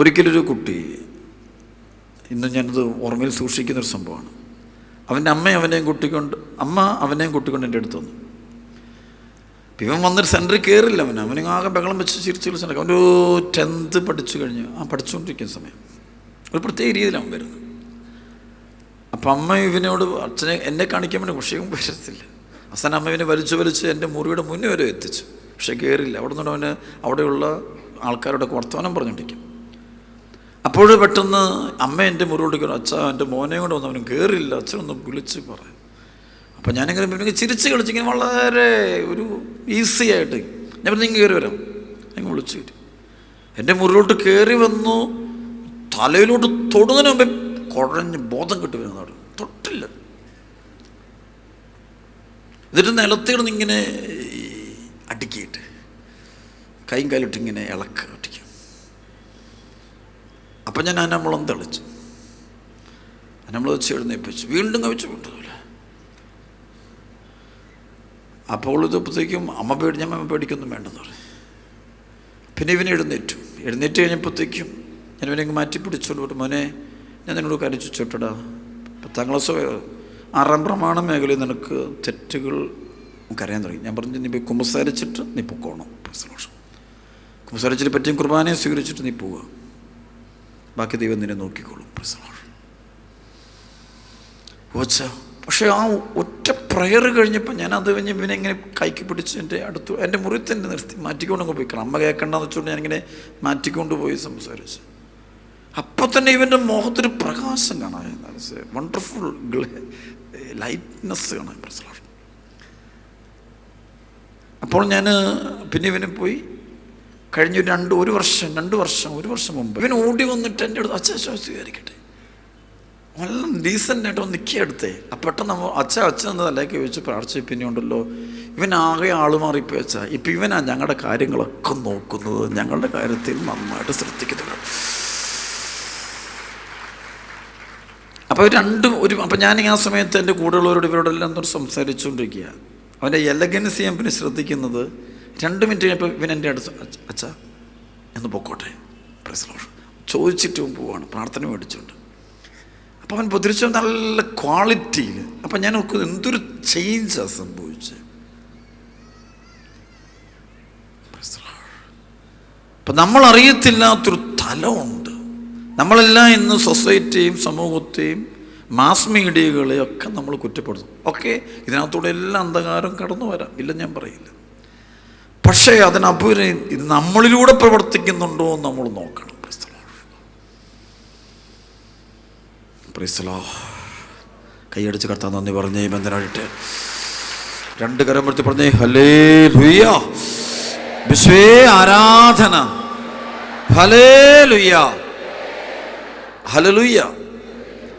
ഒരിക്കലൊരു കുട്ടി, ഇന്ന് ഞാനത് ഓർമ്മയിൽ സൂക്ഷിക്കുന്നൊരു സംഭവമാണ്. അമ്മ അവനെയും കുട്ടിക്കൊണ്ട് എൻ്റെ അടുത്ത് വന്നു. ഇവൻ വന്നൊരു സെൻറ്ററിൽ കയറില്ല. അവന് ആകെ ബഹളം വെച്ച് ചിരിച്ച് കളിച്ചിട്ടുണ്ടാകും. അവൻ്റെ 10th പഠിച്ചു കഴിഞ്ഞ് പഠിച്ചുകൊണ്ടിരിക്കുന്ന സമയം ഒരു പ്രത്യേക രീതിയിലാണ് വരുന്നത്. അപ്പം അമ്മ ഇവനോട് അച്ഛനെ എന്നെ കാണിക്കാൻ വേണ്ടി വിഷയവും വരത്തില്ല. അവസാനം അമ്മ ഇവനെ വലിച്ച് എൻ്റെ മുറിയുടെ മുന്നേ വരെ എത്തിച്ചു. പക്ഷേ കയറില്ല. അവിടെ നിന്ന് അവന് അവിടെയുള്ള ആൾക്കാരോടൊക്കെ വർത്തമാനം പറഞ്ഞുകൊണ്ടിരിക്കും. അപ്പോൾ പെട്ടെന്ന് അമ്മ എൻ്റെ മുറിയോട് കയറും, അച്ഛാ എൻ്റെ മോനെ കൊണ്ട് വന്ന് അവന് കയറില്ല, അച്ഛനൊന്ന് വിളിച്ച് പറയും. അപ്പം ഞാനിങ്ങനെ പിന്നെ ചിരിച്ച് കളിച്ചിങ്ങനെ വളരെ ഒരു ഈസി ആയിട്ട് ഞാൻ പറഞ്ഞു, നിങ്ങൾ കയറി വരാം. നിങ്ങൾ വിളിച്ചു വരും. എൻ്റെ മുറിലോട്ട് കയറി വന്നു. തലയിലോട്ട് തൊടുന്നതിന് മുമ്പേ കുഴഞ്ഞ് ബോധം കിട്ടി വരുന്നതാണ്. തൊട്ടില്ല. എന്നിട്ട് നിലത്തിടുന്ന് ഇങ്ങനെ അടുക്കിയിട്ട് കൈയും കാലിട്ട് ഇങ്ങനെ ഒട്ടിക്കും. അപ്പം ഞാൻ അനമ്പളം തെളിച്ചു. അനമ്പളം വെച്ച് എഴുന്നേപ്പിച്ചു. വീണ്ടും കവിച്ചു വിട്ടതുപോലെ. അപ്പോൾ ഇതപ്പോഴത്തേക്കും അമ്മ പേടിക്കൊന്നും വേണ്ടെന്ന് പറയും. പിന്നെ ഇവനെ എഴുന്നേറ്റ് കഴിഞ്ഞപ്പോഴത്തേക്കും ഞാൻ ഇവനെ മാറ്റി പിടിച്ചോണ്ട്, മോനെ ഞാൻ നിന്നോട് കരച്ചു ചോട്ടടാ, 10ാം ക്ലാസ് 6ാം പ്രമാണ മേഖലയിൽ നിനക്ക് തെറ്റുകൾ നമുക്കറിയാൻ തുടങ്ങി. ഞാൻ പറഞ്ഞു, നീ പോയി കുമ്പസാരിച്ചിട്ട് നീ പൊക്കോണം. കുമ്പസാരിച്ചിട്ട് പറ്റിയും കുർബാനയെ സ്വീകരിച്ചിട്ട് നീ പോവുക, ബാക്കി ദൈവം നിന്നെ നോക്കിക്കോളും. പക്ഷേ ആ ഒറ്റ പ്രയർ കഴിഞ്ഞപ്പോൾ ഞാൻ അത് കഴിഞ്ഞ് ഇവനെ ഇങ്ങനെ കൈക്ക് പിടിച്ച് എൻ്റെ മുറിയിൽ തന്നെ നിർത്തി മാറ്റിക്കൊണ്ടങ്ങ് പോയിക്കണം. അമ്മ കേൾക്കണ്ടെന്ന് വെച്ചുകൊണ്ട് ഞാനിങ്ങനെ മാറ്റിക്കൊണ്ട് പോയി സംസാരിച്ചു. അപ്പം തന്നെ ഇവൻ്റെ മുഖത്തൊരു പ്രകാശം കാണാൻ, വണ്ടർഫുൾ ലൈറ്റ്നെസ് കാണാൻ. അപ്പോൾ ഞാൻ പിന്നെ ഇവനെ പോയി കഴിഞ്ഞ ഒരു വർഷം മുമ്പ് ഇവൻ ഓടി വന്നിട്ട് എൻ്റെ അടുത്ത്, അച്ഛൻ സ്വീകരിക്കട്ടെ, നല്ല ഡീസൻ്റായിട്ട് ഒന്ന് നിൽക്കിയെടുത്തേ. അപ്പം പെട്ടെന്ന് അച്ഛൻ എന്ന് തലേക്ക് വെച്ച് പ്രാർത്ഥിച്ച് പിന്നെ ഉണ്ടല്ലോ, ഇവനാകെ ആള് മാറിപ്പോയി. അച്ഛാ ഇപ്പം ഇവനാ ഞങ്ങളുടെ കാര്യങ്ങളൊക്കെ നോക്കുന്നത്, ഞങ്ങളുടെ കാര്യത്തിൽ നന്നായിട്ട് ശ്രദ്ധിക്കുന്നുണ്ട്. അപ്പോൾ അപ്പം ഞാൻ ആ സമയത്ത് എൻ്റെ കൂടെയുള്ളവരോട് ഇവരോടെല്ലാം എന്തൊരു സംസാരിച്ചുകൊണ്ടിരിക്കുക. അവൻ്റെ എലഗൻസ് ഞാൻ പിന്നെ ശ്രദ്ധിക്കുന്നത് 2 മിനിറ്റ് കഴിഞ്ഞപ്പോൾ ഇവൻ എൻ്റെ അടുത്ത്, അച്ഛാ എന്ന് പൊക്കോട്ടെ, ചോദിച്ചിട്ടും പോവാണ്, പ്രാർത്ഥന മേടിച്ചുകൊണ്ട്. അപ്പോൾ അവൻ പൊതിരിച്ച നല്ല ക്വാളിറ്റിയിൽ. അപ്പം ഞാൻ നോക്കുന്നത് എന്തൊരു ചേഞ്ചാണ് സംഭവിച്ചത്. അപ്പം നമ്മളറിയത്തില്ലാത്തൊരു തലമുണ്ട്. നമ്മളെല്ലാം ഇന്ന് സൊസൈറ്റിയും സമൂഹത്തെയും മാസ് മീഡിയകളെയൊക്കെ നമ്മൾ കുറ്റപ്പെടുത്തും. ഓക്കെ, ഇതിനകത്തൂടെ എല്ലാം അന്ധകാരം കടന്നു വരാം, ഇല്ലെന്ന് ഞാൻ പറയില്ല. പക്ഷേ അതിനപ്പുറം ഇത് നമ്മളിലൂടെ പ്രവർത്തിക്കുന്നുണ്ടോ എന്ന് നമ്മൾ നോക്കണം. കൈയടിച്ച് കർത്താൻ നന്ദി പറഞ്ഞേ, ബന്ധനായിട്ട് 2 കരം എടുത്ത് പറഞ്ഞേ, ഹല്ലേലൂയ, യേശുവേ ആരാധന, ഹല്ലേലൂയ, ഹല്ലേലൂയ.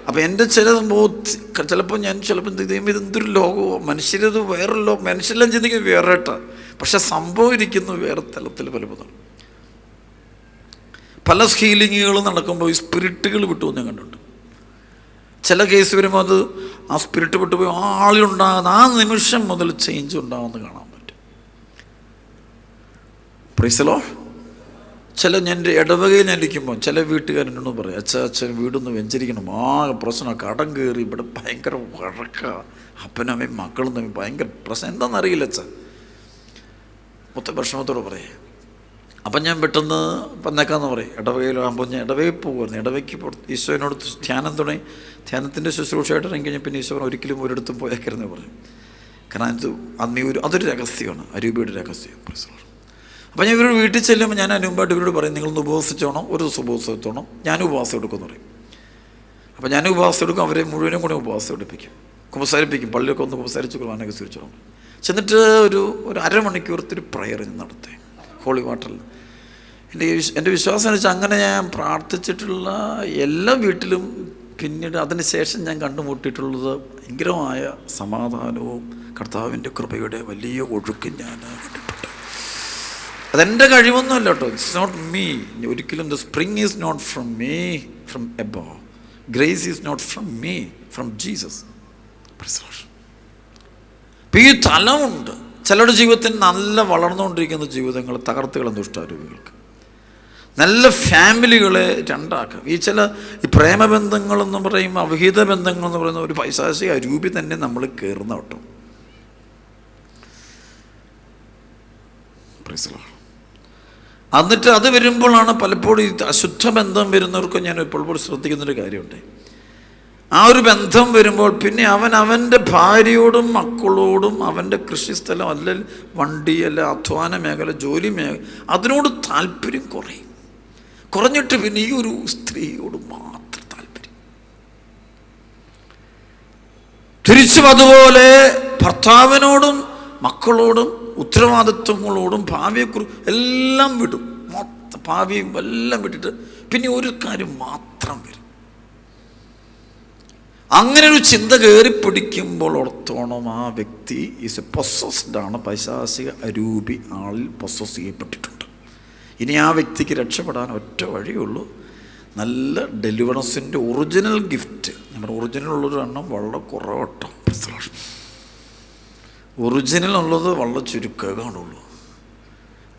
അപ്പം എൻ്റെ ചിലപ്പോൾ ഞാൻ ഇതെന്തൊരു ലോകമോ, മനുഷ്യരത് വേറെ ലോകം, മനുഷ്യരെല്ലാം ചിന്തിക്കുന്നത് വേറെട്ടാ, പക്ഷെ സംഭവം ഇരിക്കുന്നു വേറെ തലത്തിൽ പലപ്പോഴും. പല ഹീലിങ്ങുകളും നടക്കുമ്പോൾ ഈ സ്പിരിറ്റുകൾ വിട്ടുപോകുന്ന ഞാൻ കണ്ടിട്ടുണ്ട്. ചില കേസ് വരുമ്പോൾ അത് ആ സ്പിരിറ്റ് വിട്ടുപോയി ആളിലുണ്ടാകുന്ന ആ നിമിഷം മുതൽ ചേഞ്ച് ഉണ്ടാകുമെന്ന് കാണാൻ പറ്റും. Praise the Lord. ഞാൻ എൻ്റെ ഇടവകയിൽ ഇരിക്കുമ്പോൾ ചില വീട്ടുകാരെന്നോട് പറയും, അച്ഛൻ വീടൊന്ന് വെഞ്ചരിക്കണം, പ്രശ്നം, കടം കയറി, ഇവിടെ ഭയങ്കര വഴക്ക, അപ്പനമ്മയും മക്കളും തമ്മിൽ ഭയങ്കര പ്രശ്നം, എന്താണെന്നറിയില്ല അച്ഛൻ, മൊത്തം വിഷമത്തോടെ പറയേ. അപ്പം ഞാൻ പെട്ടെന്ന് വന്നേക്കാന്ന് പറയും. ഇടവകയിലാകുമ്പോൾ ഞാൻ ഇടവകയിൽ പോകുമായിരുന്നു. ഇടവയ്ക്ക് ഈശോനോട് ധ്യാനത്തിൻ്റെ ശുശ്രൂഷയായിട്ട് ഇറങ്ങി കഴിഞ്ഞാൽ പിന്നെ ഈശോ ഒരിക്കലും ഒരിടത്തും പോയേക്കരുതെന്ന് പറഞ്ഞു. കാരണം അതൊരു രഹസ്യമാണ്, അരൂപയുടെ രഹസ്യം. അപ്പം ഞാൻ ഇവരോട് വീട്ടിൽ ചെല്ലുമ്പോൾ ഞാൻ അനുമ്പായിട്ട് ഇവരോട് പറയും, നിങ്ങളൊന്ന് ഉപവാസിച്ചോണം, ഒരു ദിവസം ഉപവാസത്തോണം, ഞാനും ഉപവാസം എടുക്കുമെന്ന് പറയും. അപ്പം ഞാനും ഉപവാസം എടുക്കും, അവരെ മുഴുവനും കൂടെ ഉപവാസം എടുപ്പിക്കും, കുമ്പസാരിപ്പിക്കും, പള്ളിയൊക്കെ ഒന്ന് കുമ്പസാരിച്ച് കുർബാനയൊക്കെ സ്വീകരിച്ചോണം. ചെന്നിട്ട് ഒരു അരമണിക്കൂറത്തൊരു പ്രയർ നടത്തി ഹോളി വാട്ടറിൽ. എൻ്റെ വിശ്വാസം എന്ന് വെച്ചാൽ അങ്ങനെ ഞാൻ പ്രാർത്ഥിച്ചിട്ടുള്ള എല്ലാ വീട്ടിലും പിന്നീട് അതിന് ശേഷം ഞാൻ കണ്ടുമുട്ടിയിട്ടുള്ളത് ഭയങ്കരമായ സമാധാനവും കർത്താവിൻ്റെ കൃപയുടെ വലിയ ഒഴുക്ക് ഞാൻ കണ്ടിട്ടുണ്ട്. അതെൻ്റെ കഴിവൊന്നുമല്ല കേട്ടോ, ഇറ്റ്സ് നോട്ട് മീ. ഒരിക്കലും the spring is not from me, from above. Grace is not from me, from Jesus. ഈ തലമുണ്ട് ചിലരുടെ ജീവിതത്തിൽ നല്ല വളർന്നുകൊണ്ടിരിക്കുന്ന ജീവിതങ്ങൾ തകർത്തുകളും ദുഷ്ടാരൂപികൾക്ക്. നല്ല ഫാമിലികളെ രണ്ടാക്കാം. ഈ പ്രേമബന്ധങ്ങളെന്ന് പറയുമ്പോൾ, അവിഹിത ബന്ധങ്ങളെന്ന് പറയുന്ന ഒരു പൈശാചിക അരൂപി തന്നെ നമ്മൾ കയറുന്ന കേട്ടോ. എന്നിട്ട് അത് വരുമ്പോഴാണ് പലപ്പോഴും ഈ അശുദ്ധ ബന്ധം വരുന്നവർക്ക് ഞാൻ ഇപ്പോൾ ശ്രദ്ധിക്കുന്നൊരു കാര്യമുണ്ട്. ആ ഒരു ബന്ധം വരുമ്പോൾ പിന്നെ അവൻ്റെ ഭാര്യയോടും മക്കളോടും അവൻ്റെ കൃഷിസ്ഥലം അല്ലെങ്കിൽ വണ്ടി അല്ല അധ്വാന മേഖല, ജോലി മേഖല, അതിനോട് താല്പര്യം കുറഞ്ഞിട്ട് പിന്നെ ഈ ഒരു സ്ത്രീയോട് മാത്രം താല്പര്യം. തിരിച്ചും അതുപോലെ ഭർത്താവിനോടും മക്കളോടും ഉത്തരവാദിത്വങ്ങളോടും ഭാവിയെക്കുറിച്ച് എല്ലാം വിടും. ഭാവിയും എല്ലാം വിട്ടിട്ട് പിന്നെ ഒരു കാര്യം മാത്രം വരും. അങ്ങനെ ഒരു ചിന്ത കയറി പിടിക്കുമ്പോൾ ഓർത്തോണം, ആ വ്യക്തി ഈസ് എ പൊസസ്ഡ് ആണ്. പൈശാചിക അരൂപി ആളിൽ പൊസസ് ചെയ്യപ്പെട്ടിട്ടുണ്ട്. ഇനി ആ വ്യക്തിക്ക് രക്ഷപ്പെടാൻ ഒറ്റ വഴിയുള്ളൂ, നല്ല ഡെലിവറൻസിൻ്റെ ഒറിജിനൽ ഗിഫ്റ്റ്. നമ്മുടെ ഒറിജിനൽ ഉള്ളൊരു എണ്ണം വളരെ കുറവട്ടോ. ഒറിജിനൽ ഉള്ളത് വളരെ ചുരുക്കമേ കാണുള്ളൂ.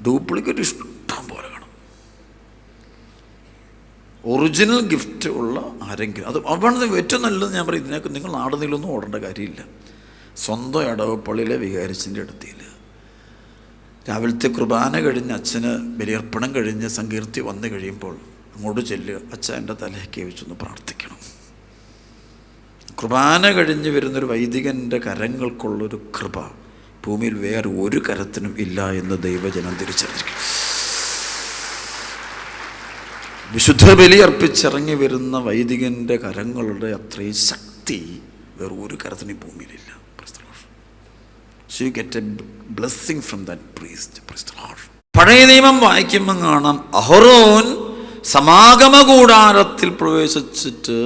ഡ്യൂപ്ലിക്കേറ്റ് ഇഷ്ടം പോലെ കാണും. ഒറിജിനൽ ഗിഫ്റ്റ് ഉള്ള ആരെങ്കിലും, അത് അവിടെ ഏറ്റവും നല്ലത് ഞാൻ പറയും, ഇതിനൊക്കെ നിങ്ങൾ നാടുന്നില്ലൊന്നും ഓടേണ്ട കാര്യമില്ല. സ്വന്തം ഇടവപ്പള്ളിയിലെ വികാരിച്ചിൻ്റെ അടുത്തില്ല, രാവിലത്തെ കുർബാന കഴിഞ്ഞ് അച്ഛന് ബലിയർപ്പണം കഴിഞ്ഞ് സങ്കീർത്തി വന്നു കഴിയുമ്പോൾ അങ്ങോട്ട് ചെല്ലുക, അച്ഛൻ എൻ്റെ തലയൊക്കെ വെച്ചൊന്ന് പ്രാർത്ഥിക്കണം. കുർബാന കഴിഞ്ഞ് വരുന്നൊരു വൈദികൻ്റെ കരങ്ങൾക്കുള്ളൊരു കൃപ ഭൂമിയിൽ വേറെ ഒരു കരത്തിനും ഇല്ല എന്ന് ദൈവജനം തിരിച്ചറിഞ്ഞിരിക്കും. വിശുദ്ധ ബലി അർപ്പിച്ചിറങ്ങി വരുന്ന വൈദികൻ്റെ കരങ്ങളുടെ അത്രയും ശക്തി വേറെ ഒരു കരത്തിന് ഈ ഭൂമിയിലില്ല. So you get a blessing from that priest. പഴയ നിയമം വായിക്കുമ്പോൾ കാണാം, അഹരോൻ സമാഗമ കൂടാരത്തിൽ പ്രവേശിച്ചിട്ട്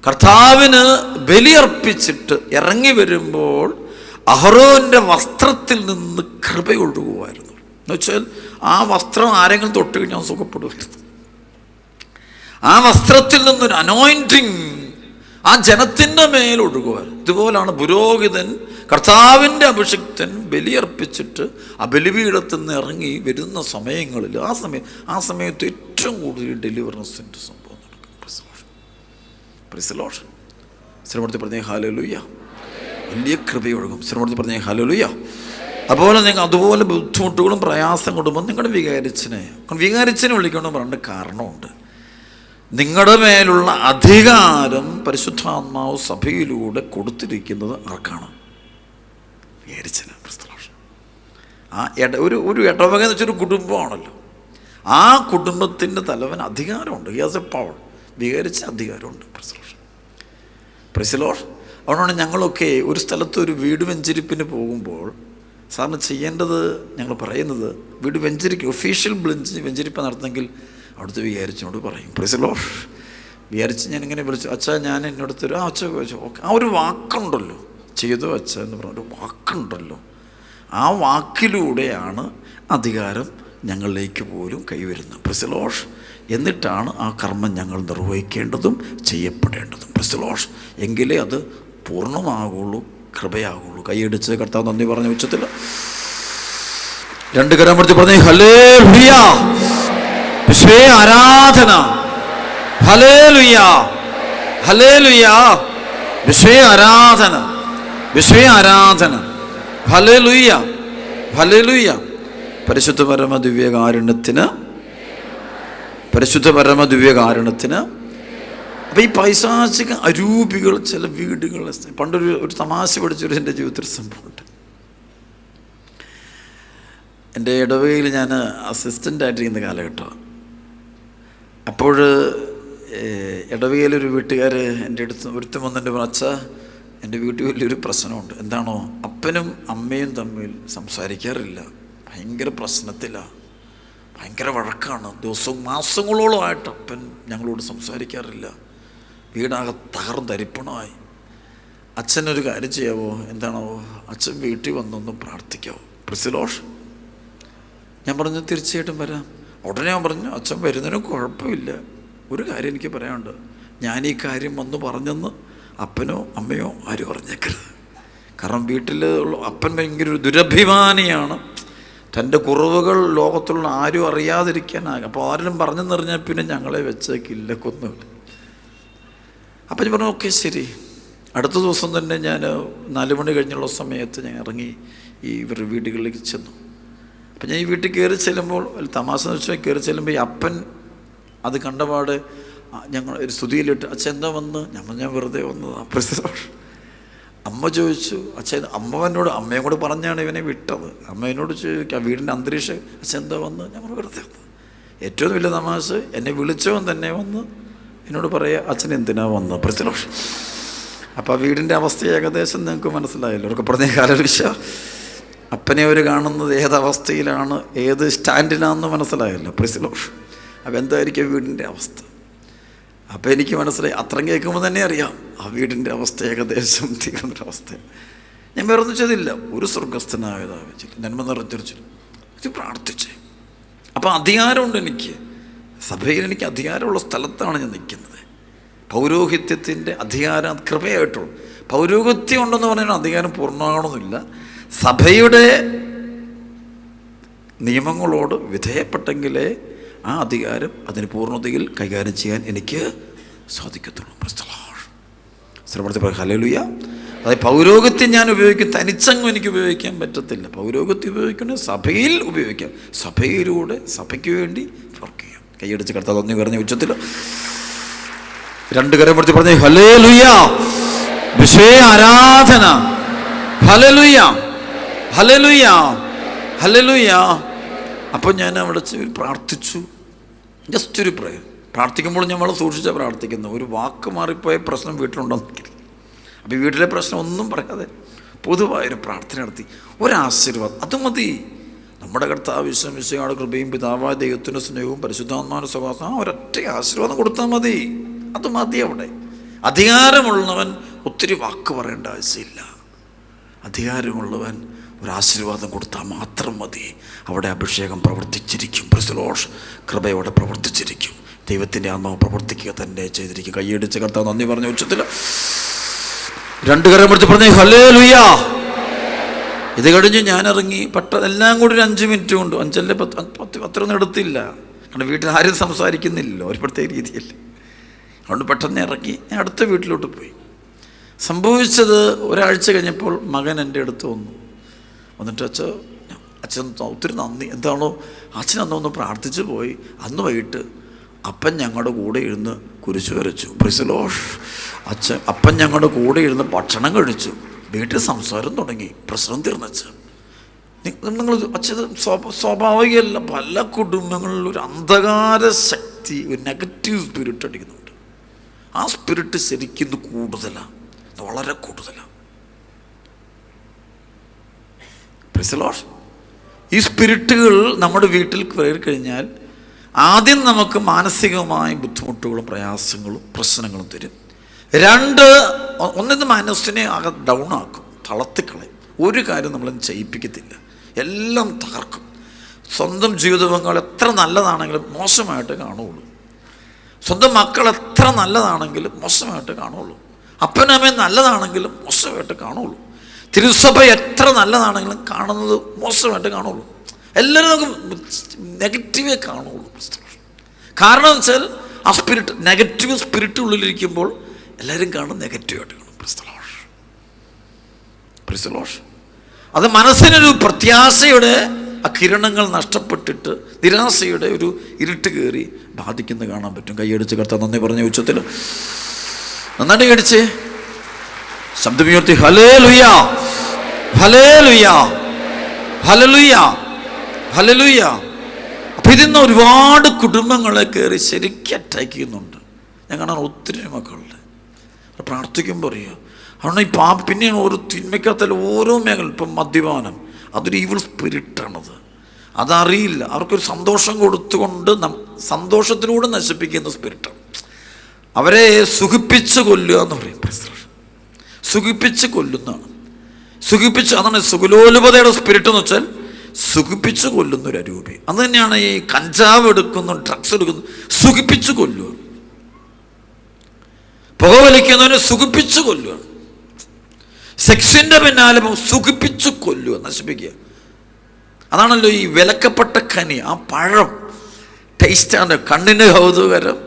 കർത്താവിന് ബലിയർപ്പിച്ചിട്ട് ഇറങ്ങി വരുമ്പോൾ അഹരോൻ്റെ വസ്ത്രത്തിൽ നിന്ന് കൃപ ഒഴുകുമായിരുന്നു. എന്നുവെച്ചാൽ ആ വസ്ത്രം ആരെങ്കിലും തൊട്ട് കഴിഞ്ഞാൽ സുഖപ്പെടുമായിരുന്നു. ആ വസ്ത്രത്തിൽ നിന്നൊരു അനോയിൻറ്റിങ് ആ ജനത്തിൻ്റെ മേൽ ഒഴുകുമായിരുന്നു. ഇതുപോലാണ് പുരോഹിതൻ, കർത്താവിൻ്റെ അഭിഷിക്തൻ ബലിയർപ്പിച്ചിട്ട് ആ ബലിപീഠത്തിൽ നിന്ന് ഇറങ്ങി വരുന്ന സമയങ്ങളിൽ ആ സമയത്ത് ഏറ്റവും കൂടുതൽ ഡെലിവറൻസിൻ്റെ സംഭവം നടക്കും. ശ്രമത്തിൽ പറഞ്ഞേ ഹല്ലേലൂയ. വലിയ കൃപയൊഴുകും. ശ്രമത്തിൽ പറഞ്ഞേ ഹല്ലേലൂയ. അതുപോലെ ബുദ്ധിമുട്ടുകളും പ്രയാസം കൊടുക്കുമ്പോൾ നിങ്ങളുടെ വികാരിച്ചിനെ വിളിക്കണം പറയേണ്ട കാരണമുണ്ട്. നിങ്ങളുടെ മേലുള്ള അധികാരം പരിശുദ്ധാത്മാവ് സഭയിലൂടെ കൊടുത്തിരിക്കുന്നത് ആർക്കാണ്? വികാരിച്ചന. ആ ഒരു ഇടവക എന്ന് വെച്ചൊരു കുടുംബമാണല്ലോ. ആ കുടുംബത്തിൻ്റെ തലവൻ അധികാരമുണ്ട്. He has a power. വികാരിച്ച അധികാരമുണ്ട്. പ്രിസിലോർ. അതുകൊണ്ടാണ് ഞങ്ങളൊക്കെ ഒരു സ്ഥലത്ത് ഒരു വീട് വെഞ്ചരിപ്പിന് പോകുമ്പോൾ സാറിന് ചെയ്യേണ്ടത്, ഞങ്ങൾ പറയുന്നത്, വീട് ഒഫീഷ്യൽ വെഞ്ചരിപ്പ് നടത്തുന്നെങ്കിൽ അവിടുത്തെ വിചാരിച്ചോട് പറയും. പ്രിസിലോർ. വിചാരിച്ച് ഞാൻ ഇങ്ങനെ വിളിച്ചു, അച്ഛാ ഞാൻ എന്നോടത്തൊരു അച്ഛ ഓക്കെ, ആ ഒരു വാക്കുണ്ടല്ലോ, ചെയ്തോ അച്ഛ എന്ന് പറഞ്ഞൊരു വാക്കുണ്ടല്ലോ, ആ വാക്കിലൂടെയാണ് അധികാരം ഞങ്ങളിലേക്ക് പോലും കൈവരുന്നത്. പ്രിസിലോഷ്. എന്നിട്ടാണ് ആ കർമ്മം ഞങ്ങൾ നിർവഹിക്കേണ്ടതും ചെയ്യപ്പെടേണ്ടതും. പ്രിസിലോഷ്. എങ്കിലേ അത് പൂർണ്ണമാകുള്ളൂ, കൃപയാകുള്ളൂ. കൈയടിച്ച് കർത്താവ് നന്ദി പറഞ്ഞ ഉച്ചത്തിൽ 2 കരം പിടിച്ച് പറഞ്ഞേ ഹല്ലേലൂയ. യേശുവേ ആരാധന. ഹല്ലേലൂയ. ഹല്ലേലൂയ. യേശുവേ ആരാധന. യേശുവേ ആരാധന. ഹല്ലേലൂയ. ഹല്ലേലൂയ. പരിശുദ്ധ പരമ ദിവ്യകാരുണ്യത്തിന്. അപ്പം ഈ പൈശാചിക അരൂപികൾ ചില വീടുകൾ, പണ്ടൊരു തമാശ പഠിച്ചൊരു എൻ്റെ ജീവിതത്തിൽ സംഭവമുണ്ട്. എൻ്റെ ഇടവകയിൽ ഞാൻ അസിസ്റ്റൻ്റായിട്ടിരിക്കുന്ന കാലഘട്ടമാണ്. അപ്പോൾ ഇടവകയിലൊരു വീട്ടുകാർ എൻ്റെ അടുത്ത് ഒരുത്തം വന്നിട്ട് പറഞ്ഞു, അച്ഛാ എൻ്റെ വീട്ടിൽ വലിയൊരു പ്രശ്നമുണ്ട്. എന്താണോ? അപ്പനും അമ്മയും തമ്മിൽ സംസാരിക്കാറില്ല, ഭയങ്കര പ്രശ്നത്തിലാണ്, ഭയങ്കര വഴക്കാണ്, മാസങ്ങളോളമായിട്ട് അപ്പൻ ഞങ്ങളോട് സംസാരിക്കാറില്ല, വീടാകെ തരിപ്പണമായി. അച്ഛനൊരു കാര്യം ചെയ്യാവോ? എന്താണോ? അച്ഛൻ വീട്ടിൽ വന്നൊന്ന് പ്രാർത്ഥിക്കാവോ? പ്രിസിലോഷ്. ഞാൻ പറഞ്ഞു തീർച്ചയായിട്ടും വരാം. ഉടനെ ഞാൻ പറഞ്ഞു, അച്ഛൻ വരുന്നതിന് കുഴപ്പമില്ല, ഒരു കാര്യം എനിക്ക് പറയാനുണ്ട്. ഞാൻ ഈ കാര്യം വന്ന് പറഞ്ഞെന്ന് അപ്പനോ അമ്മയോ ആരും അറിഞ്ഞേക്കരുത്. കാരണം വീട്ടിൽ അപ്പൻ ഭയങ്കര ഒരു ദുരഭിമാനിയാണ്, തൻ്റെ കുറവുകൾ ലോകത്തുള്ള ആരും അറിയാതിരിക്കാനാകും. അപ്പോൾ ആരെങ്കിലും പറഞ്ഞെന്നറിഞ്ഞാൽ പിന്നെ ഞങ്ങളെ വെച്ചേക്കില്ല, കൊന്നുമില്ല. അപ്പം ഞാൻ പറഞ്ഞു ഓക്കെ ശരി. അടുത്ത ദിവസം തന്നെ ഞാൻ 4 മണി കഴിഞ്ഞുള്ള സമയത്ത് ഞാൻ ഇറങ്ങി ഇവരുടെ വീടുകളിലേക്ക് ചെന്നു. അപ്പം ഞാൻ ഈ വീട്ടിൽ കയറി ചെല്ലുമ്പോൾ തമാശ എന്ന് വെച്ചാൽ കയറി ചെല്ലുമ്പോൾ ഈ അപ്പൻ അത് കണ്ടപാട് ഞങ്ങൾ ഒരു സ്തുതിയിലിട്ട് അച്ഛൻ എന്താ വന്ന് ഞാൻ വെറുതെ വന്നതാണ്. അമ്മ ചോദിച്ചു അച്ഛൻ, അമ്മയും കൂടെ പറഞ്ഞാണ് ഇവനെ വിട്ടത്. അമ്മേനോട് ചോദിക്കുക വീടിൻ്റെ അന്തരീക്ഷം അച്ഛൻ എന്താ വന്ന്, ഞങ്ങൾ വെറുതെ വന്നു. ഏറ്റവും വലിയ തമാശ എന്നെ വിളിച്ചവൻ തന്നെ വന്ന് എന്നോട് പറയുക അച്ഛൻ എന്തിനാ വന്നത് പ്രസിലോഷം. അപ്പോൾ ആ വീടിൻ്റെ അവസ്ഥ ഏകദേശം നിങ്ങൾക്ക് മനസ്സിലായല്ലോ. അവർക്ക് പറഞ്ഞ കാലവിശ അപ്പനെ അവർ കാണുന്നത് ഏതവസ്ഥയിലാണ്, ഏത് സ്റ്റാൻഡിലാണെന്ന് മനസ്സിലായല്ലോ പ്രസിലോഷം. അപ്പോൾ എന്തായിരിക്കും വീടിൻ്റെ അവസ്ഥ? അപ്പോൾ എനിക്ക് മനസ്സിലായി. അത്രയും കേൾക്കുമ്പോൾ തന്നെ അറിയാം ആ വീടിൻ്റെ അവസ്ഥ ഏകദേശം തീർന്നൊരവസ്ഥ. ഞാൻ വേറെ ഒന്നും ചെയ്തില്ല. ഒരു സ്വർഗസ്ഥനായതാ വെച്ചില്ല, നന്മ നിറഞ്ഞിരിച്ചില്ല, ഇത് പ്രാർത്ഥിച്ചേ. അപ്പോൾ അധികാരമുണ്ട് എനിക്ക്. സഭയിൽ എനിക്ക് അധികാരമുള്ള സ്ഥലത്താണ് ഞാൻ നിൽക്കുന്നത്. പൗരോഹിത്യത്തിൻ്റെ അധികാരം കൃപയായിട്ടുള്ളൂ. പൗരോഹിത്യം ഉണ്ടെന്ന് പറഞ്ഞാൽ അധികാരം പൂർണ്ണമാകണമെന്നില്ല. സഭയുടെ നിയമങ്ങളോട് വിധേയപ്പെട്ടെങ്കിലേ ആ അധികാരം അതിന് പൂർണ്ണതയിൽ കൈകാര്യം ചെയ്യാൻ എനിക്ക് സാധിക്കത്തുള്ളൂ. ഹല്ലേലൂയ. അതായത് പൗരോഹിത്യം ഞാൻ ഉപയോഗിക്കും, തനിച്ചങ്ങും എനിക്ക് ഉപയോഗിക്കാൻ പറ്റത്തില്ല. പൗരോഹിത്യം ഉപയോഗിക്കുന്നത് സഭയിൽ ഉപയോഗിക്കാം. സഭയിലൂടെ സഭയ്ക്ക് വേണ്ടി വർക്ക് ചെയ്യാം. കൈയടിച്ച് കർത്താവ് നന്ദി പറഞ്ഞ ഉച്ചത്തിൽ 2 കരം പിടിച്ച് പറഞ്ഞേ ഹല്ലേലൂയ, വിശ്വേ ആരാധന, ഹല്ലേലൂയ, ഹല്ലേലൂയ, ഹല്ലേലൂയ. അപ്പോൾ ഞാൻ അവിടെ പ്രാർത്ഥിച്ചു. ജസ്റ്റ് ഒരു പ്രയർ. പ്രാർത്ഥിക്കുമ്പോൾ ഞാൻ വളരെ സൂക്ഷിച്ചാണ് പ്രാർത്ഥിക്കുന്നത്. ഒരു വാക്ക് മാറിപ്പോയ പ്രശ്നം വീട്ടിലുണ്ടോന്ന്. അപ്പോൾ ഈ വീട്ടിലെ പ്രശ്നം ഒന്നും പറയാതെ പൊതുവായൊരു പ്രാർത്ഥന നടത്തി. ഒരാശീർവാദം അത് മതി. നമ്മുടെ കർത്താവ് വിശ്വമിശിഹായുടെ കൃപയും പിതാവായ ദൈവത്തിൻ്റെ സ്നേഹവും പരിശുദ്ധാത്മാവിൻ്റെ സഹവാസം ആ ഒരൊറ്റ ആശീർവാദം കൊടുത്താൽ മതി. അത് മതി. അവിടെ അധികാരമുള്ളവൻ ഒത്തിരി വാക്ക് പറയേണ്ട ആവശ്യമില്ല. അധികാരമുള്ളവൻ ഒരാശീർവാദം കൊടുത്താൽ മാത്രം മതി. അവിടെ അഭിഷേകം പ്രവർത്തിച്ചിരിക്കും. പ്രൈസ് കൃപയോടെ പ്രവർത്തിച്ചിരിക്കും. ദൈവത്തിൻ്റെ ആത്മാവ് പ്രവർത്തിക്കുക തന്നെ ചെയ്തിരിക്കും. കൈയടിച്ച് കർത്താവ് നന്ദി പറഞ്ഞ ഉച്ചത്തിൽ 2 കരം പിടിച്ച് പറഞ്ഞേ ഹല്ലേലൂയ. ഇത് കഴിഞ്ഞ് ഞാൻ ഇറങ്ങി. എല്ലാം കൂടി ഒരു 5 മിനിറ്റ് കൊണ്ട് 5 10 എടുത്തില്ല. കാരണം വീട്ടിൽ ആരും സംസാരിക്കുന്നില്ലല്ലോ, ഒരു പ്രത്യേക രീതിയല്ലേ. അതുകൊണ്ട് പെട്ടെന്ന് ഇറങ്ങി ഞാൻ അടുത്ത വീട്ടിലോട്ട് പോയി. സംഭവിച്ചത് ഒരാഴ്ച കഴിഞ്ഞപ്പോൾ മകൻ എൻ്റെ അടുത്ത് വന്നു. വന്നിട്ട് അച്ഛൻ ഒത്തിരി നന്ദി, എന്താണോ അച്ഛൻ അന്നൊന്ന് പ്രാർത്ഥിച്ചു പോയി. അന്ന് വൈകിട്ട് അപ്പൻ ഞങ്ങളുടെ കൂടെ ഇരുന്ന് കുരിശ് വരച്ചു. Praise the Lord. അപ്പൻ ഞങ്ങളുടെ കൂടെ ഇരുന്ന് ഭക്ഷണം കഴിച്ചു. വീട്ടിൽ സംസാരം തുടങ്ങി. പ്രശ്നം തീർന്നച്ച്. നിങ്ങൾ അച്ഛൻ സ്വാഭാവികമല്ല. പല കുടുംബങ്ങളിലും ഒരു അന്ധകാര ശക്തി, ഒരു നെഗറ്റീവ് സ്പിരിറ്റ് അടിക്കുന്നുണ്ട്. ആ സ്പിരിറ്റ് ശരിക്കും കൂടുതലാണ്, വളരെ കൂടുതലാണ്. Praise the Lord. ഈ സ്പിരിറ്റുകൾ നമ്മുടെ വീട്ടിൽ കയറി കഴിഞ്ഞാൽ ആദ്യം നമുക്ക് മാനസികമായ ബുദ്ധിമുട്ടുകളും പ്രയാസങ്ങളും പ്രശ്നങ്ങളും തരും. 2 ഒന്നിന്ന് മനസ്സിനെ ആകെ ഡൗൺ ആക്കും, തളർത്തിക്കളയും. ഒരു കാര്യം നമ്മളെ ചെയ്യിപ്പിക്കത്തില്ല, എല്ലാം തകർക്കും. സ്വന്തം ജീവിത പങ്കാളി എത്ര നല്ലതാണെങ്കിലും മോശമായിട്ട് കാണുള്ളൂ. സ്വന്തം മക്കൾ എത്ര നല്ലതാണെങ്കിലും മോശമായിട്ട് കാണുള്ളൂ. അപ്പനമ്മയും നല്ലതാണെങ്കിലും മോശമായിട്ട് കാണുള്ളൂ. തിരുസഭ എത്ര നല്ലതാണെങ്കിലും കാണുന്നത് മോശമായിട്ട് കാണുള്ളൂ. എല്ലാവരും നമുക്ക് നെഗറ്റീവേ കാണുള്ളൂ. കാരണം എന്ന് വെച്ചാൽ ആ സ്പിരിറ്റ്, നെഗറ്റീവ് സ്പിരിറ്റ് ഉള്ളിലിരിക്കുമ്പോൾ എല്ലാവരും കാണും നെഗറ്റീവായിട്ട് കാണും. അത് മനസ്സിനൊരു പ്രത്യാശയുടെ ആ കിരണങ്ങൾ നഷ്ടപ്പെട്ടിട്ട് നിരാശയുടെ ഒരു ഇരുട്ട് കയറി ബാധിക്കുന്നത് കാണാൻ പറ്റും. കൈയടിച്ച് കർത്താവ് നന്ദി പറഞ്ഞ ഉച്ചത്തിൽ നന്നായിട്ട് കൈയടിച്ച് ശബ്ദമുയർത്തി ഹല്ലേലൂയ, ഹല്ലേലൂയ, ഹല്ലേലൂയ, ഹല്ലേലൂയ. അപ്പം ഇതിന്ന് ഒരുപാട് കുടുംബങ്ങളെ കയറി ശരിക്കും അറ്റാക്ക് ചെയ്യുന്നുണ്ട്. ഞാൻ കാണാൻ ഒത്തിരി മക്കളുടെ പ്രാർത്ഥിക്കുമ്പോൾ അറിയാം. അതുകൊണ്ട് ഈ പിന്നെയാണ് ഓരോ തിന്മയ്ക്കകത്തല്ല ഓരോ മേഖല. ഇപ്പം മദ്യപാനം, അതൊരു ഈവിൾ സ്പിരിറ്റാണത്. അതറിയില്ല. അവർക്കൊരു സന്തോഷം കൊടുത്തുകൊണ്ട് സന്തോഷത്തിലൂടെ നശിപ്പിക്കുന്ന സ്പിരിറ്റാണ്. അവരെ സുഖിപ്പിച്ച് കൊല്ലുക എന്ന് പറയും. സുഖിപ്പിച്ച് കൊല്ലുന്നതാണ്. അതാണ് സുഖലോലുപതയുടെ സ്പിരിറ്റ് എന്ന് വെച്ചാൽ സുഖിപ്പിച്ച് കൊല്ലുന്നൊരു അരൂപി. അത് തന്നെയാണ് ഈ കഞ്ചാവ് എടുക്കുന്നു, ഡ്രഗ്സ് എടുക്കുന്നു, സുഖിപ്പിച്ച് കൊല്ലുക. പുകവലിക്കുന്നവനെ സുഖിപ്പിച്ച് കൊല്ലുക. സെക്സിൻ്റെ പിന്നാലെ സുഖിപ്പിച്ച് കൊല്ലുക, നശിപ്പിക്കുക. അതാണല്ലോ ഈ വിലക്കപ്പെട്ട കനി, ആ പഴം ടേസ്റ്റാണ്, കണ്ണിന് കൗതുകരം,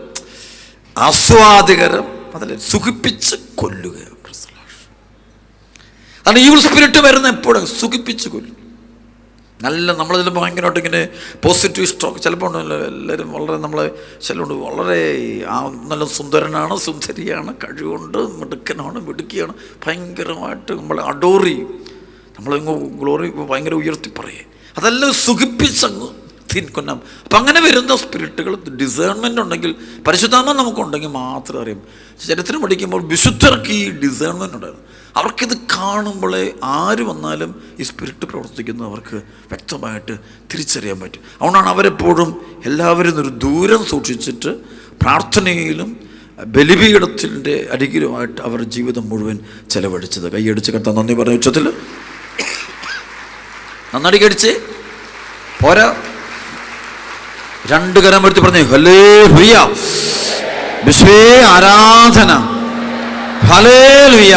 ആസ്വാദികരം, അതല്ലേ സുഖിപ്പിച്ച് കൊല്ലുക. അതാണ് ഈവിൾ സ്പിരിറ്റ് വരുന്ന എപ്പോഴും സുഖിപ്പിച്ച് കൊല്ലും. നല്ല നമ്മളതിൽ ഭയങ്കരമായിട്ട് ഇങ്ങനെ പോസിറ്റീവ് സ്റ്റോക്ക് ചിലപ്പോൾ ഉണ്ടല്ലോ, എല്ലാവരും വളരെ നമ്മളെ ചിലരുണ്ട് വളരെ നല്ല സുന്ദരനാണ്, സുന്ദരിയാണ്, കഴിവുണ്ട്, മിടുക്കനാണ്, മിടുക്കിയാണ്, ഭയങ്കരമായിട്ട് നമ്മൾ അഡോർ ചെയ്യും, നമ്മളങ്ങ് ഗ്ലോറി ഭയങ്കര ഉയർത്തി പറയേ, അതെല്ലാം സുഖിപ്പിച്ചങ്ങ് കൊല്ലാം. അപ്പം അങ്ങനെ വരുന്ന സ്പിരിറ്റുകൾ ഡിസേൺമെൻ്റ് ഉണ്ടെങ്കിൽ, പരിശുദ്ധാത്മ നമുക്കുണ്ടെങ്കിൽ മാത്രം അറിയാം. ചരിത്രം പഠിക്കുമ്പോൾ വിശുദ്ധർക്ക് ഈ ഡിസേൺമെൻ്റ് ഉണ്ടായിരുന്നു. അവർക്കിത് കാണുമ്പോഴേ ആര് വന്നാലും ഈ സ്പിരിറ്റ് പ്രവർത്തിക്കുന്നത് അവർക്ക് വ്യക്തമായിട്ട് തിരിച്ചറിയാൻ പറ്റും. അതുകൊണ്ടാണ് അവരെപ്പോഴും എല്ലാവരും ഒരു ദൂരം സൂക്ഷിച്ചിട്ട് പ്രാർത്ഥനയിലും ബലിപീഠത്തിൻ്റെ അരികിലുമായിട്ട് അവർ ജീവിതം മുഴുവൻ ചെലവഴിച്ചത്. കൈയടിച്ച് കെട്ടാൻ നന്ദി പറഞ്ഞ ഉച്ചത്തിൽ നന്നാടി കടിച്ച് പോരാ, രണ്ട് കരം എടുത്ത് പറഞ്ഞേ ഹല്ലേലൂയ, ബിസ്മേ ആരാധന, ഹല്ലേലൂയ,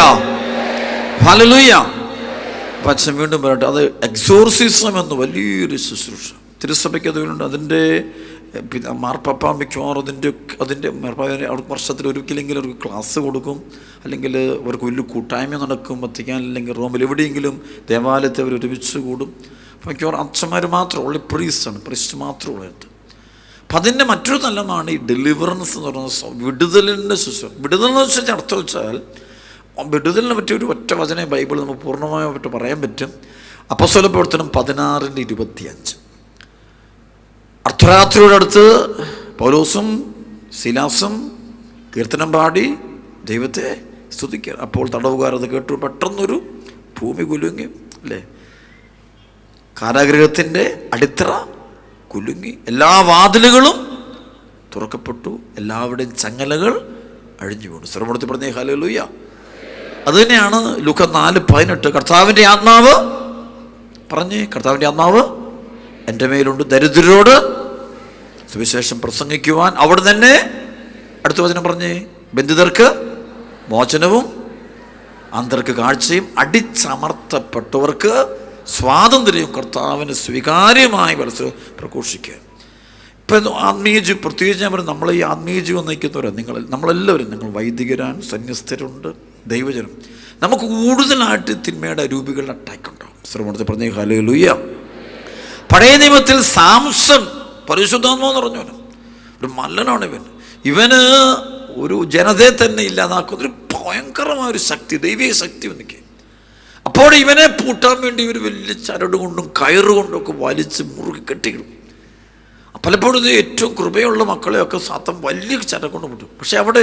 ഹല്ലേലൂയ. അപ്പം അച്ഛൻ വീണ്ടും പറയട്ടെ, അത് എക്സോർസിസം എന്ന് വലിയൊരു ശുശ്രൂഷ തിരുസഭയ്ക്ക് അതുകൊണ്ട് അതിൻ്റെ പിന്നെ മാർപ്പാപ്പ മിക്കവാറും അതിൻ്റെ അവർക്ക് വർഷത്തിൽ ഒരിക്കലെങ്കിലും അവർക്ക് ക്ലാസ് കൊടുക്കും, അല്ലെങ്കിൽ അവർക്ക് വലിയ കൂട്ടായ്മ നടക്കും. വത്തിക്കാൻ അല്ലെങ്കിൽ റോമിൽ എവിടെയെങ്കിലും ദേവാലയത്തെ അവർ ഒരുമിച്ച് കൂടും. അപ്പം മിക്കവാറും അച്ഛന്മാർ മാത്രമേ പ്രീസ്റ്റ് മാത്രമേ ഉള്ളത്. അപ്പം അതിൻ്റെ മറ്റൊരു തലമാണ് ഈ ഡെലിവറൻസ് എന്ന് പറയുന്നത്, വിടുതലിൻ്റെ ശുശ്രൂഷ. വിടുതൽ എന്ന് വെച്ചാൽ അർത്ഥം വെച്ചാൽ വിടുതലിനെ പറ്റിയൊരു ഒറ്റ വചന ബൈബിൾ നമുക്ക് പൂർണ്ണമായിട്ട് പറയാൻ പറ്റും. അപ്പോസ്തല പ്രവർത്തനം 16:25. അർദ്ധരാത്രിയുടെ അടുത്ത് പൗലോസും ശീലാസും കീർത്തനം പാടി ദൈവത്തെ സ്തുതിക്കുക. അപ്പോൾ തടവുകാർ അത് കേട്ടു, പെട്ടെന്നൊരു ഭൂമി കുലുങ്ങി, അല്ലേ, കാരാഗൃഹത്തിൻ്റെ അടിത്തറ കുലുങ്ങി, എല്ലാ വാതിലുകളും തുറക്കപ്പെട്ടു, എല്ലാവരുടെയും ചങ്ങലകൾ അഴിഞ്ഞു വീണു. സർവ്വമൂർത്തി പറഞ്ഞേ ഹല്ലേലൂയ. അതുതന്നെയാണ് ലൂക്ക 4:18. കർത്താവിൻ്റെ ആത്മാവ് പറഞ്ഞേ, കർത്താവിൻ്റെ ആത്മാവ് എൻ്റെ മേലുണ്ട്, ദരിദ്രരോട് സുവിശേഷം പ്രസംഗിക്കുവാൻ. അവിടെ തന്നെ അടുത്ത വചനം പറഞ്ഞേ, ബന്ധിതർക്ക് മോചനവും അന്ധർക്ക് കാഴ്ചയും അടിച്ചമർത്തപ്പെട്ടവർക്ക് സ്വാതന്ത്ര്യവും കർത്താവിന് സ്വീകാര്യമായ മത്സരം പ്രഘോഷിക്കുക. ഇപ്പം ആത്മീയ പ്രത്യേകിച്ച് ഞാൻ പറയും, നമ്മൾ ഈ ആത്മീയ ജീവൻ നയിക്കുന്നവരാണ് നമ്മളെല്ലാവരും. നിങ്ങൾ വൈദികരാൻ, സന്യസ്തരുണ്ട്, ദൈവജനം. നമുക്ക് കൂടുതലായിട്ട് തിന്മയുടെ രൂപികളുടെ അറ്റാക്ക് ഉണ്ടാവും. ശ്രമണത്തിൽ പറഞ്ഞ ഹല്ലേലൂയ. പഴയ നിയമത്തിൽ സാംസൺ പരിശുദ്ധാത്മാവ് നിറഞ്ഞവന് ഒരു മല്ലനാണ്. ഇവന് ഒരു ജനതയെ തന്നെ ഇല്ലാതാക്കുന്ന ഒരു ഭയങ്കരമായൊരു ശക്തി, ദൈവീയ ശക്തി വന്നിക്ക്. അപ്പോൾ ഇവനെ പൂട്ടാൻ വേണ്ടി ഒരു വലിയ ചരട് കൊണ്ടും കയറുകൊണ്ടും ഒക്കെ വലിച്ച് മുറുകി കെട്ടിക്കിടും. പലപ്പോഴും ഇത് ഏറ്റവും കൃപയുള്ള മക്കളെയൊക്കെ സാത്താൻ വലിയ ചരട് കൊണ്ട് പൂട്ടും. പക്ഷെ അവിടെ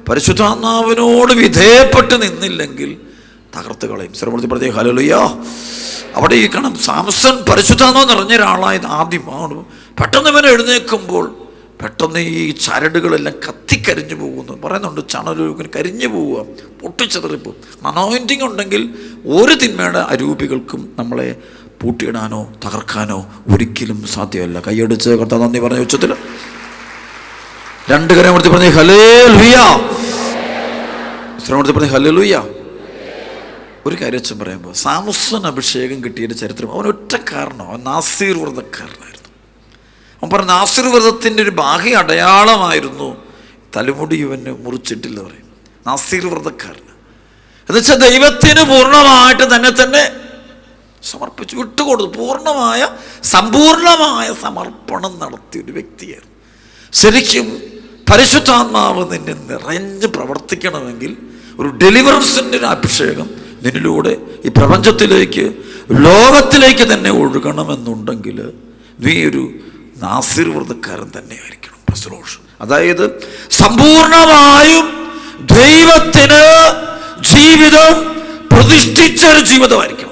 പരിശുദ്ധാത്മാവിനോട് വിധേയപ്പെട്ട് നിന്നില്ലെങ്കിൽ തകർത്ത് കളയും. ശ്രമത്തിൽ പ്രത്യേക ഹല്ലേലൂയ. അവിടെ ഈ കാണാം, സാംസൺ പരിശുദ്ധാത്മാവ് നിറഞ്ഞ ഒരാളായത് ആദ്യമാണ്. പെട്ടെന്ന് ഇവനെ എഴുന്നേൽക്കുമ്പോൾ പെട്ടെന്ന് ഈ ചരടുകളെല്ലാം കത്തിക്കരിഞ്ഞു പോകുന്നു പറയുന്നുണ്ട്. ചണലൊരുക്കിന് കരിഞ്ഞു പോവുക, പൊട്ടിച്ചെതറിപ്പോവും. അനോയിൻറ്റിങ് ഉണ്ടെങ്കിൽ ഒരു തിന്മയുടെ അരൂപികൾക്കും നമ്മളെ പൂട്ടിയിടാനോ തകർക്കാനോ ഒരിക്കലും സാധ്യമല്ല. കൈയടിച്ച് കർത്താവ് നന്ദി പറഞ്ഞ ഉച്ചത്തിൽ രണ്ട് കരം കൊടുത്ത് പറഞ്ഞേ ഹല്ലേലൂയ. ശ്രമത്തിൽ പറഞ്ഞേ ഹല്ലേലൂയ. ഒരു കാര്യം വെച്ച് പറയുമ്പോൾ, സാംസൺ അഭിഷേകം കിട്ടിയതിൻ്റെ ചരിത്രം അവൻ ഒറ്റ കാരണം, അവൻ നാസീർ വ്രതക്കാരനായിരുന്നു. അവൻ പറഞ്ഞ നാസീർ വ്രതത്തിൻ്റെ ഒരു ബാഹ്യ അടയാളമായിരുന്നു തലമുടി ഇവന് മുറിച്ചിട്ടില്ല പറയും. നാസീർ വ്രതക്കാരൻ എന്നുവെച്ചാൽ ദൈവത്തിന് പൂർണ്ണമായിട്ട് തന്നെ സമർപ്പിച്ചു, വിട്ടുകൊടുത്തു, പൂർണ്ണമായ സമ്പൂർണമായ സമർപ്പണം നടത്തിയ ഒരു വ്യക്തിയായിരുന്നു. ശരിക്കും പരിശുദ്ധാത്മാവ് നിന്നെ നിറഞ്ഞ് പ്രവർത്തിക്കണമെങ്കിൽ ഒരു ഡെലിവറൻസിൻ്റെ ഒരു അഭിഷേകം നിന്നിലൂടെ ഈ പ്രപഞ്ചത്തിലേക്ക്, ലോകത്തിലേക്ക് തന്നെ ഒഴുകണമെന്നുണ്ടെങ്കിൽ നീ ഒരു നാസീർ വ്രതക്കാരൻ തന്നെ ആയിരിക്കണം. അതായത് സമ്പൂർണമായും ദൈവത്തിന് ജീവിതം പ്രതിഷ്ഠിച്ച ഒരു ജീവിതമായിരിക്കണം.